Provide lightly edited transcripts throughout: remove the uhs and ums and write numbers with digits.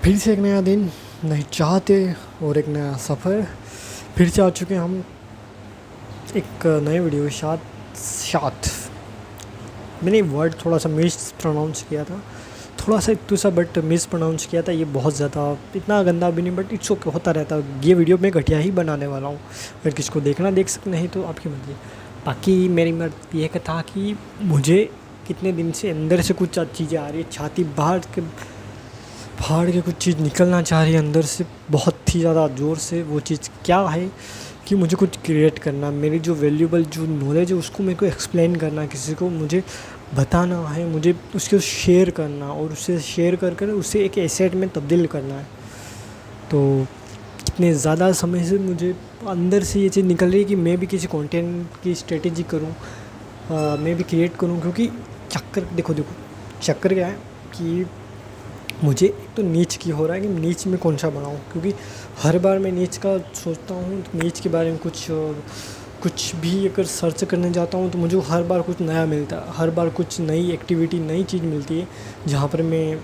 फिर से एक नया दिन, नई चाहते और एक नया सफ़र। फिर से आ चुके हैं हम एक नए वीडियो साथ। मैंने वर्ड थोड़ा सा मिस प्रोनाउंस किया था, थोड़ा सा इतू सा बट मिस प्रोनाउंस किया था। ये बहुत ज़्यादा इतना गंदा भी नहीं, बट इट्स ओके, होता रहता है। ये वीडियो मैं घटिया ही बनाने वाला हूँ। अगर किसको देखना देख सकते, नहीं तो आपकी मर्ज़ी। बाकी मेरी मर्ज़ी ये था कि मुझे कितने दिन से अंदर से कुछ चीज़ें आ रही है, छाती फाड़ के कुछ चीज़ निकलना चाह रही है अंदर से बहुत ही ज़्यादा ज़ोर से। वो चीज़ क्या है कि मुझे कुछ क्रिएट करना, मेरी जो वैल्यूबल जो नॉलेज है उसको मेरे को एक्सप्लेन करना, किसी को मुझे बताना है, मुझे उसको शेयर करना और उससे शेयर कर कर उसे एक एसेट में तब्दील करना है। तो कितने ज़्यादा समय से मुझे अंदर से ये चीज़ निकल रही है कि मैं भी किसी कंटेंट की स्ट्रेटेजी करूँ, मैं भी क्रिएट करूँ। क्योंकि देखो चक्कर क्या है कि मुझे एक तो नीच की हो रहा है कि नीच में कौन सा बनाऊँ। क्योंकि हर बार मैं नीच का सोचता हूँ तो नीच के बारे में कुछ भी अगर सर्च करने जाता हूँ तो मुझे हर बार कुछ नया मिलता है, हर बार कुछ नई एक्टिविटी नई चीज़ मिलती है जहाँ पर मैं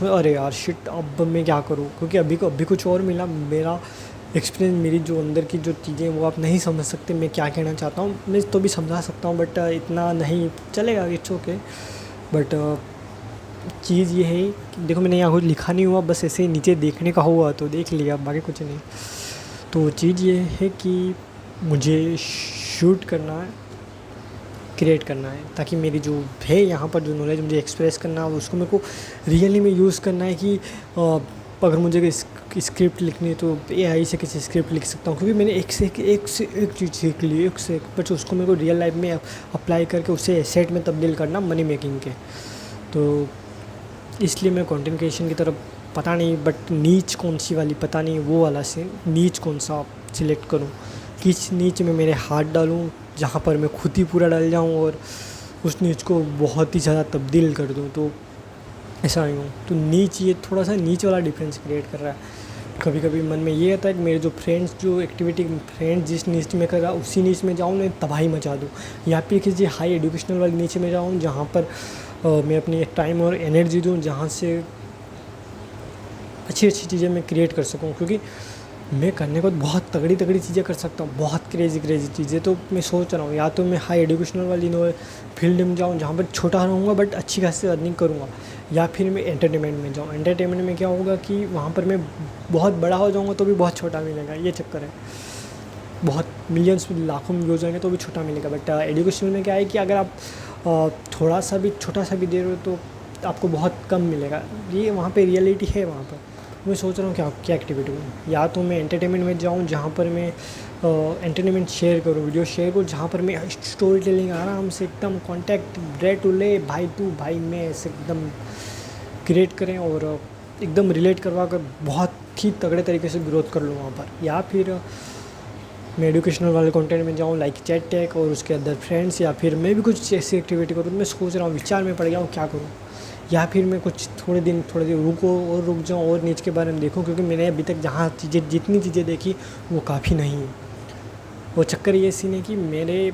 अरे यार शिट, अब मैं क्या करूँ। क्योंकि अभी कुछ और मिला। मेरा एक्सपीरियंस, मेरी जो अंदर की जो चीज़ें वो आप नहीं समझ सकते मैं क्या कहना चाहता हूँ। मैं तो भी समझा सकता हूँ बट इतना नहीं चलेगा, इट्स ओके। बट चीज़ ये है कि देखो, मैंने यहाँ कुछ लिखा नहीं हुआ, बस ऐसे ही नीचे देखने का हुआ तो देख लिया, बाकी कुछ नहीं। तो चीज़ ये है कि मुझे शूट करना है, क्रिएट करना है, ताकि मेरी जो है यहाँ पर जो नॉलेज मुझे एक्सप्रेस करना है उसको मेरे को रियली में यूज़ करना है। कि अगर मुझे स्क्रिप्ट लिखनी है तो एआई से किसी स्क्रिप्ट लिख सकता हूँ। क्योंकि मैंने एक से एक चीज़ सीख ली, एक से एक, बट उसको मेरे को रियल लाइफ में अप्लाई करके उसे एसेट में तब्दील करना मनी मेकिंग के। तो इसलिए मैं कंटेंट क्रिएशन की तरफ पता नहीं, बट नीच कौन सी वाली पता नहीं, वो वाला से नीच कौन सा सिलेक्ट करूं, किस नीच में मेरे हाथ डालूं जहां पर मैं खुद ही पूरा डल जाऊं और उस नीच को बहुत ही ज़्यादा तब्दील कर दूं। तो ऐसा नहीं हूँ। तो नीच, ये थोड़ा सा नीच वाला डिफरेंस क्रिएट कर रहा है। कभी कभी मन में ये आता है कि मेरे जो फ्रेंड्स जो एक्टिविटी फ्रेंड्स जिस नीच में कर रहा उसी नीच में जाऊँ, मैं तबाही मचा दूँ। या फिर किसी हाई एजुकेशनल वाली नीचे में जाऊँ जहाँ पर मैं अपनी टाइम और एनर्जी दूँ, जहाँ से अच्छी चीज़ें मैं क्रिएट कर सकूँ। क्योंकि मैं करने को बहुत तगड़ी चीज़ें कर सकता हूँ, बहुत क्रेज़ी चीज़ें। तो मैं सोच रहा हूँ या तो मैं हाई एजुकेशनल वाली फील्ड में जाऊँ जहाँ पर छोटा रहूँगा बट अच्छी खासी अर्निंग करूँगा, या फिर मैं एंटरटेनमेंट में जाऊँ। एंटरटेनमेंट में क्या होगा कि वहाँ पर मैं बहुत बड़ा हो जाऊँगा तो भी बहुत छोटा मिलेगा, ये चक्कर है। बहुत मिलियंस में लाखों में व्यूज़ आएंगे तो भी छोटा मिलेगा। बट एजुकेशन में क्या है कि अगर आप थोड़ा सा भी छोटा सा भी दे रहे हो तो आपको बहुत कम मिलेगा। ये वहाँ पे रियलिटी है। वहाँ पर मैं सोच रहा हूँ क्या एक्टिविटी करूँ। या तो मैं एंटरटेनमेंट में जाऊँ जहाँ पर मैं एंटरटेनमेंट शेयर करूँ, वीडियो शेयर करूँ, जहाँ पर मैं स्टोरी टेलिंग आराम से एकदम कॉन्टैक्ट डे टू ले भाई तू भाई मैं ऐसे एकदम क्रिएट करें और एकदम रिलेट करवा कर बहुत ही तगड़े तरीके से ग्रोथ कर लूँ वहाँ पर। या फिर मैं एजुकेशनल वाले कंटेंट में जाऊँ लाइक चैट टेक और उसके अंदर फ्रेंड्स, या फिर मैं भी कुछ ऐसी एक्टिविटी करूँ। मैं सोच रहा हूँ, विचार में पड़ गया हूँ क्या करूँ। या फिर मैं कुछ थोड़े दिन रुक जाऊँ और नीच के बारे में देखूँ। क्योंकि मैंने अभी तक जितनी चीज़ें देखी वो काफ़ी नहीं है। वो चक्कर ये सीन है कि मेरे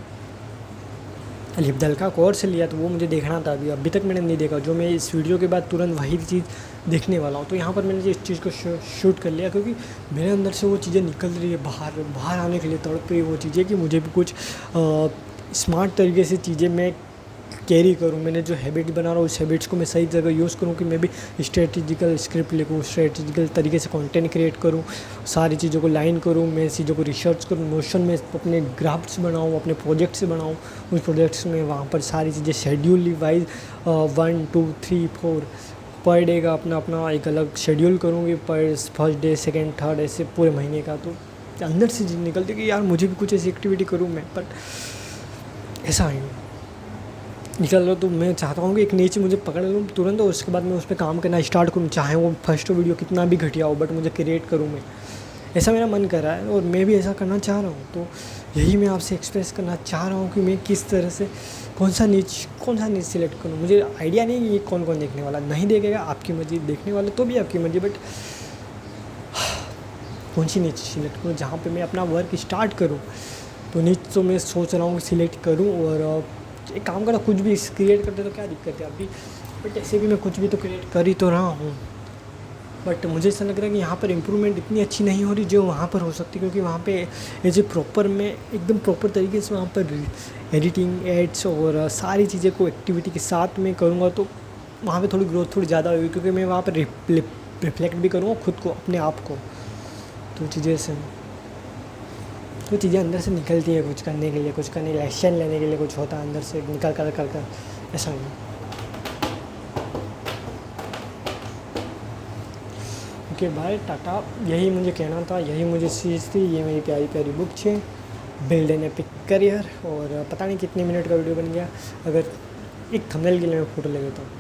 लिपदल का कोर्स लिया तो वो मुझे देखना था, अभी तक मैंने नहीं देखा। जो मैं इस वीडियो के बाद तुरंत वही चीज़ देखने वाला हूँ। तो यहाँ पर मैंने इस चीज़ को शूट कर लिया क्योंकि मेरे अंदर से वो चीज़ें निकल रही है बाहर आने के लिए तड़प रही है वो चीज़ें कि मुझे भी कुछ स्मार्ट तरीके से चीज़ें मैं कैरी करूँ। मैंने जो हैबिट बना रहा हूँ उस हैबिट्स को मैं सही जगह यूज़ करूँ कि मैं भी स्ट्रेटेजिकल स्क्रिप्ट लिखूँ, स्ट्रेटेजिकल तरीके से कंटेंट क्रिएट करूँ, सारी चीज़ों को लाइन करूँ, मैं चीज़ों को रिसर्च करूँ, नोशन में अपने ग्राफ्स बनाऊँ, अपने प्रोजेक्ट्स बनाऊँ। उस प्रोजेक्ट्स में वहाँ पर सारी चीज़ें शेड्यूल वाइज 1 2 3 4 पर डे का अपना एक अलग शेड्यूल करूँगी, पर फर्स्ट डे सेकेंड थर्ड ऐसे पूरे महीने का। तो अंदर से चीज़ निकलती कि यार मुझे भी कुछ ऐसी एक्टिविटी करूँ मैं, बट ऐसा नहीं निकल रहा। तो मैं चाहता हूँ कि एक नीचे मुझे पकड़ लूँ तुरंत और उसके बाद मैं उस पर काम करना स्टार्ट करूँ, चाहे वो फर्स्ट वीडियो कितना भी घटिया हो बट मुझे क्रिएट करूँ मैं। ऐसा मेरा मन कर रहा है और मैं भी ऐसा करना चाह रहा हूँ। तो यही मैं आपसे एक्सप्रेस करना चाह रहा हूँ कि मैं किस तरह से कौन सा नीच सिलेक्ट करूँ। मुझे आइडिया नहीं है ये कौन देखने वाला, नहीं देखेगा आपकी मर्जी, देखने वाले तो भी आपकी मर्जी, बट कौन सी नीच सिलेक्ट करूँ जहाँ पे मैं अपना वर्क स्टार्ट करूँ। तो नीच तो मैं सोच रहा हूँ सिलेक्ट करूँ और एक काम करो, कुछ भी क्रिएट करते तो क्या दिक्कत है अभी, बट ऐसे भी मैं कुछ भी तो क्रिएट कर ही तो रहा हूँ। बट मुझे ऐसा लग रहा है कि यहाँ पर इम्प्रूवमेंट इतनी अच्छी नहीं हो रही जो वहाँ पर हो सकती, क्योंकि वहाँ पे एज ए प्रॉपर मैं एकदम प्रॉपर तरीके से वहाँ पर एडिटिंग एड्स और सारी चीज़ें को एक्टिविटी के साथ में करूँगा तो वहाँ पे थोड़ी ग्रोथ थोड़ी ज़्यादा होगी, क्योंकि मैं वहाँ पर रिफ्लेक्ट भी करूँगा खुद को, अपने आप को। तो चीज़ें से तो चीज़ें अंदर से निकलती है कुछ करने के लिए, कुछ करने के लिए, एक्शन लेने के लिए कुछ होता है अंदर से निकल कर ऐसा नहीं। ओके बाय टाटा, यही मुझे कहना था, यही मुझे चीज़ थी। ये मेरी प्यारी प्यारी बुक थी बिल्ड एन एपिक करियर, और पता नहीं कितने मिनट का वीडियो बन गया। अगर एक थंबनेल के लिए मैं फ़ोटो ले लेता हूँ।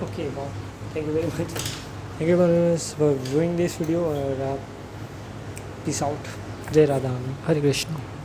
Okay, wow. Thank you very much. Thank you very much for viewing this video, और peace out. जय राधा, हरे कृष्ण।